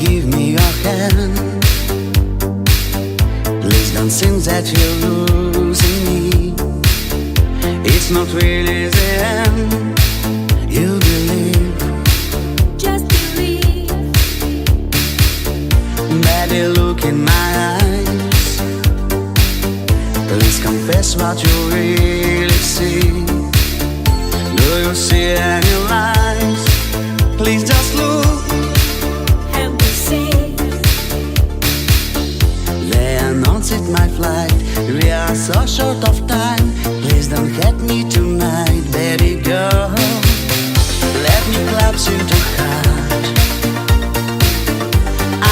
give me your hand. Please don't think that you're losing me. It's not really the end. You believe, Just believe. baby, look in my eyes. Please confess what you really see. Do you see any lies? Please just look. And we see. They announced my flight. We are so short of time. Please don't hurt me tonight, baby girl. Let me collapse into heart.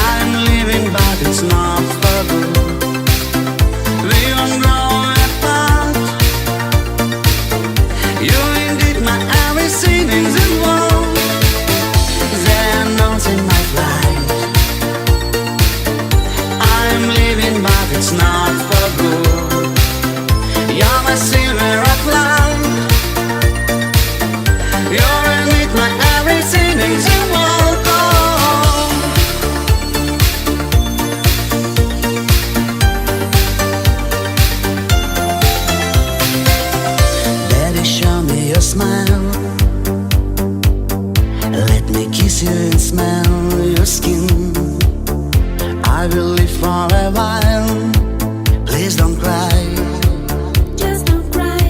I'm leaving, but it's not for good. We won't grow apart. You're indeed my everything in the world. They announced my flight. I'm leaving, but it's not for good. You're my silver of life. You're indeed my everything in the world. Baby, show me your smile. Let me kiss you and smell your skin. I will live for a while. Please don't cry. Just don't cry.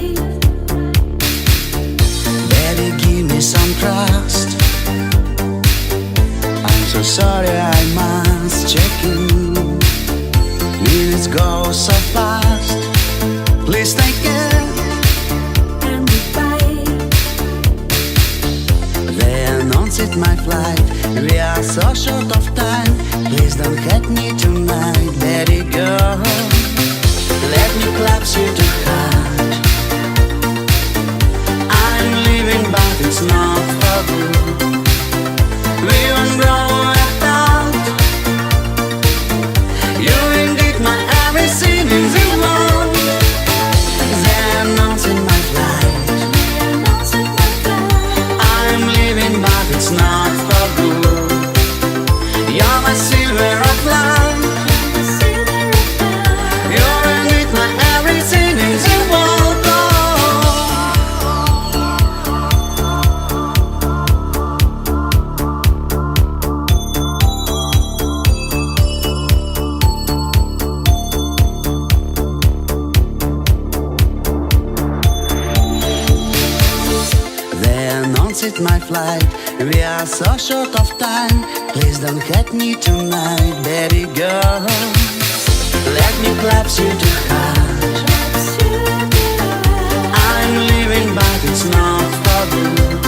Baby, give me some trust. I'm so sorry, I must check in. Minutes go so fast. Please take care. And goodbye. They announced my flight. We are so short of time. Please don't hurt me tonight, baby girl. Let me collapse you to heart. I'm leaving, but it's not for good. We won't grow apart. You're indeed my everything in the world. They announced my flight. I'm leaving, but it's not for good. You're my silver of life. You're indeed my everything in the world. They announced my flight. We are so short of time. Please don't hurt me tonight, baby girl. Let me collapse you to heart. I'm leaving, but it's not for good.